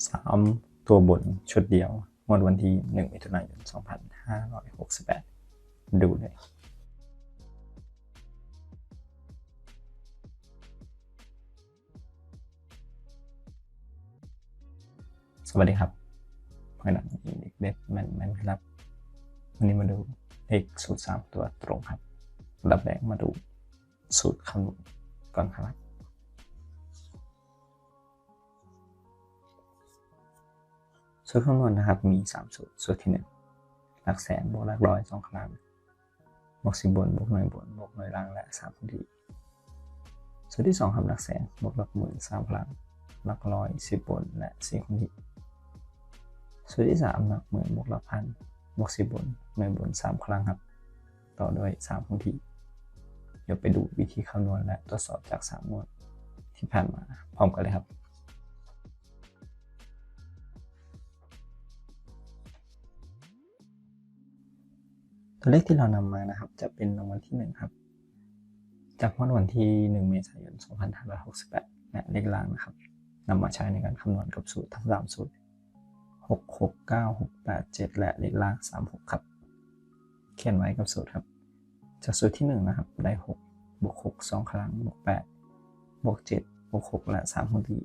3ตัวบนชุดเดียวงวดวันที่1มิถุนายน2568ดูเลยสวัสดีครับพอยหนังเด็กเด็ดแมนครับวันนี้มาดูเลขสูตร3ตัวตรงครับระดับแรกมาดูสูตรคำนวณก่อนครับสูตรคำนวณนะครับมี3สูตรสูตรที่1หลักแสนบวกหลักร้อย2ครั้งบวก10บนบวกหน่วยบนบวกหน่วยล่างและ3คงที่สูตรที่2ครับหลักแสนบวกหลักหมื่น3ครั้งหลักร้อย10บนและ4คงที่สูตรที่3หลักหมื่นบวกหลักพันบวก10บนหน่วยบน3ครั้งครับต่อด้วย3คงที่เดี๋ยวไปดูวิธีคำนวณและตรวจสอบจาก3งวดที่ผ่านมาพร้อมกันเลยครับตัวเลขที่เรานำมานะครับจะเป็นรางวัลที่1ครับจากงวดวันที่1เมษายน2568และเลขล่างนะครับนำมาใช้ในการคำนวณกับสูตรทั้ง3สูตร6 6 9 6 8 7และเลขล่าง36ครับเขียนไว้กับสูตรครับจากสูตรที่1นะครับได้6บวก6 2ครั้งบวก8บวก7บวก6และ3คงที่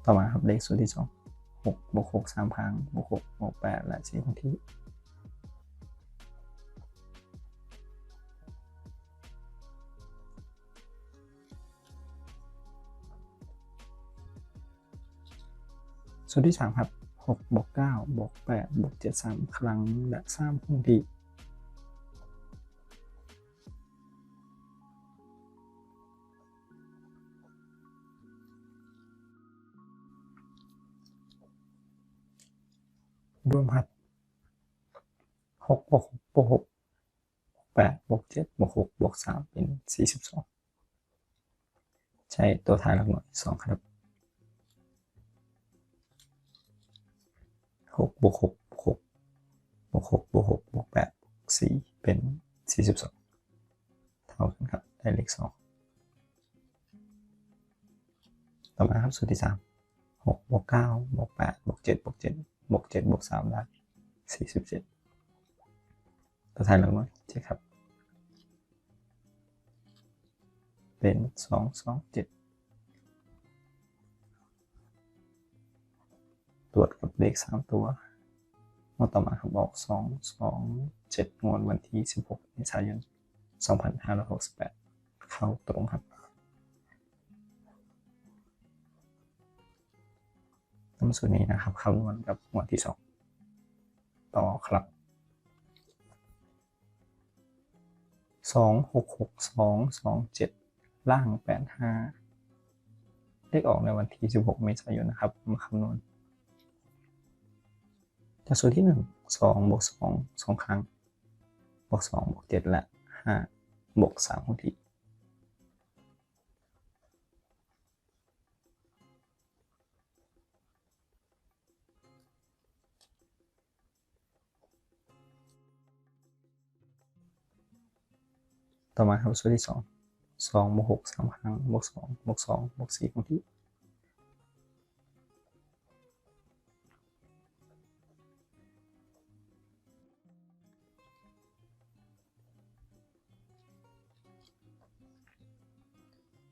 ต่อมาครับเลขสูตรที่2 6บวก6 3ครั้งบวก6บวก8และ4คงที่สูตรที่3ครับ6บวก9บวก8บวก7 3ครั้งและ3คงที่รวมครับ6บวก6บวก6บวก8บวก7บวก6บวก3เป็น42ใช้ตัวท้ายหลักหน่วย2ครับ6บวก6บวก6บวก6บวก6บวก8บวก4เป็น42เท่ากันครับได้เลข2ต่อมาครับสูตรที่3 6บวก9บวก8บวก7บวก7บวก7บวก3ได้47ตัวท้ายหลักหน่วย7ครับเป็น227ตรวจกับเลข3ตัวงวดต่อมาครับออก227งวดวันที่16เมษายน2568เข้าตรงครับตามสูตรนี้นะครับคำนวณกับงวดที่2ต่อครับ266227ล่าง85เลขออกในวันที่16เมษายนนะครับมาคำนวณจากสูตรที่1 2บวก2 2ครั้งบวก2บวก7และ5บวก3คงที่ต่อมาครับสูตรที่2บวก6 3ครั้งบวก2บวก2บวก4คงที่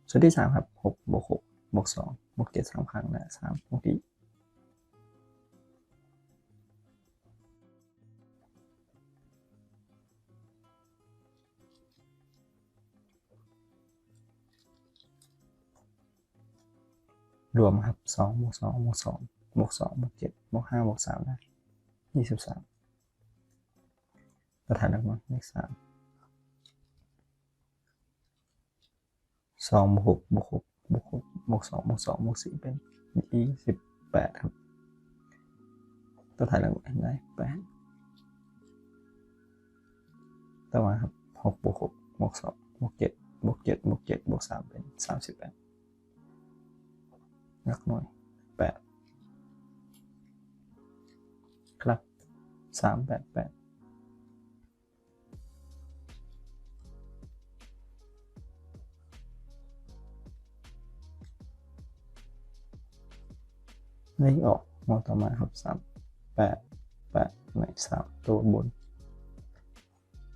สูตรที่3ครับ6บวก6บวก2บวก7 3ครั้งและ3คงที่รวมครับ2บวก2บวก2บวก2บวก7บวก5บวก3ได้23ตัวท้ายหลักหน่วยเลข3 2บวก6บวก6บวก6บวก2บวก2บวก4เป็น28ครับตัวท้ายหลักหน่วยได้8ต่อมาครับ6บวก6บวก2บวก7บวก7บวก7บวก3เป็น38หลักหน่วย8ครับ 388เลขออกงวดต่อมาครับ388ใน3ตัวบน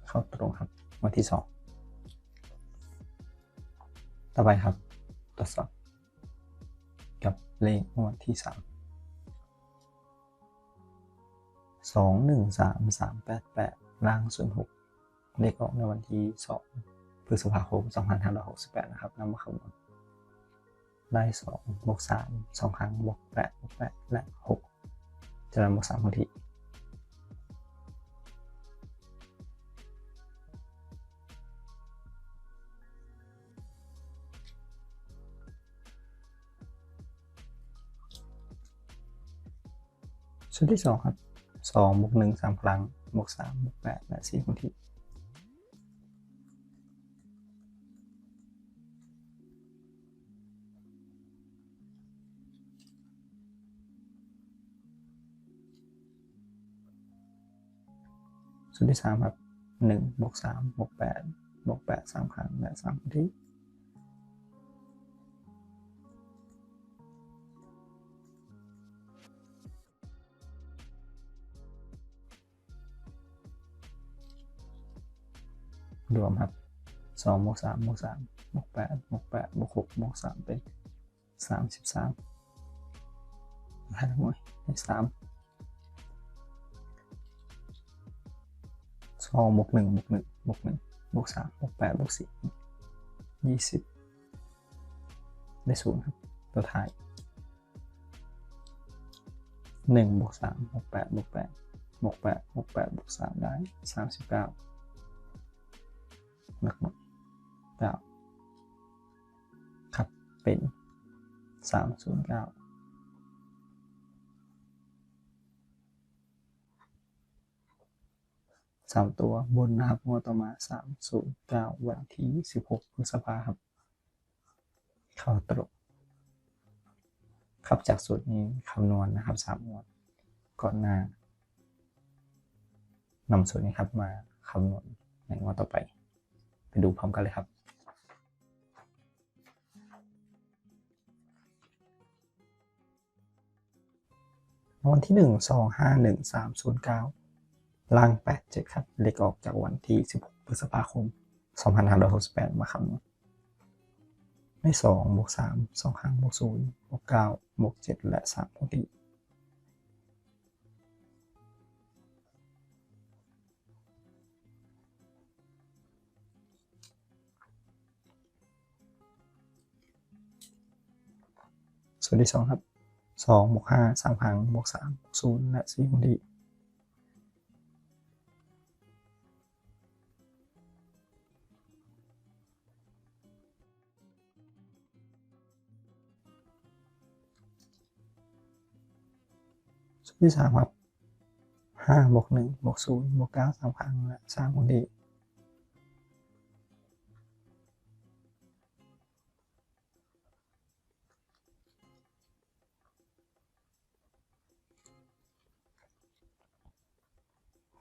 เข้าตรงครับงวดที่2ต่อไปครับตรวจสอบกับเลขงวดที่3 213388ล่าง06เลขออกในวันที่2พฤษภาคม2568นะครับนำมาคำนวณได้2บวก3 2ครั้งบวก8บวก8และ6จะนำบวก3ครั้งที่ชุดที่2ครับ2บวก1 3ครั้งบวก3บวก8และ4ครั้งที่ชุดที่3ครับ1บวก3บวก8บวก8 3ครั้งและ3ครั้งที่รวมครับ2บวก3บวก3บวก8บวก8บวก6บวก3เป็น33ให้ทั้งหมดได้3 2บวก1บวก1บวก1บวก3บวก8บวก4 20ได้0ครับตัวท้าย1บวก3บวก8บวก8บวก8บวก8บวก3ได้39หนักหมด9ครับเป็น3093ตัวบนนะครับงวดต่อมา309วันที่16พฤษภาคมครับเข้าตรงครับจากสูตรนี้คำนวณนะครับ3งวดก่อนหน้านำสูตรนี้ครับมาคำนวณในงวดต่อไปดูพร้อมกันเลยครับวันที่1251309ล่าง87ครับเลขออกจากวันที่16พฤษภาคม2568มาคำนวณได้2บวก3 2ครั้งบวก0บวก9บวก7และ3คงที่ส่วนที่2ครับ2บวก5 3ครั้งบวก3บวก0และ4คงที่ส่วนที่3ครับ5บวก1บวก0บวก9 3ครั้งและ3คงที่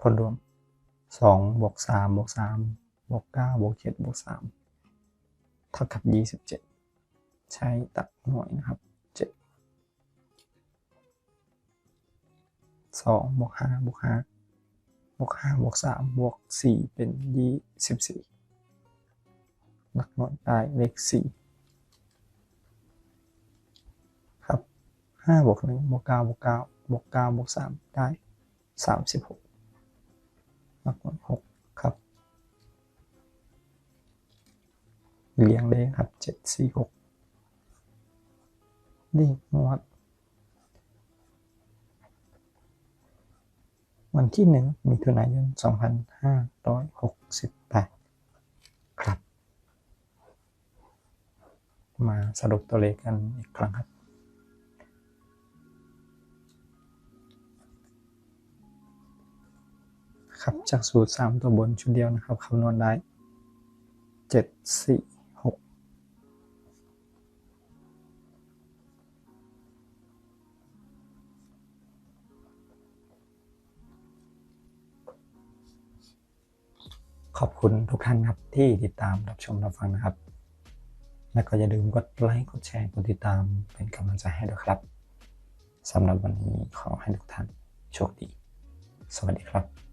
ผลรวม2บวก3บวก3บวก9บวก7บวก3เท่ากับ27ใช้ตัดหน่วยนะครับ7 2บวก5บวก5บวก5บวก3บวก4เป็น24หลักหน่วยได้เลข4ครับ5บวก1บวก9บวก9บวก9บวก3ได้36หลักหน่วย6ครับเรียงเลขครับ7 4 6เลขงวดวันที่1มิถุนายน2568ครับมาสรุปตัวเลขกันอีกครั้งครับครับจากสูตร3ตัวบนชุดเดียวนะครับคำนวณได้7 4 6 ขอบคุณทุกท่านครับที่ติดตามรับชมรับฟังนะครับและก็อย่าลืมกดไลค์กดแชร์กดติดตามเป็นกำลังใจให้ด้วยครับสำหรับวันนี้ขอให้ทุกท่านโชคดีสวัสดีครับ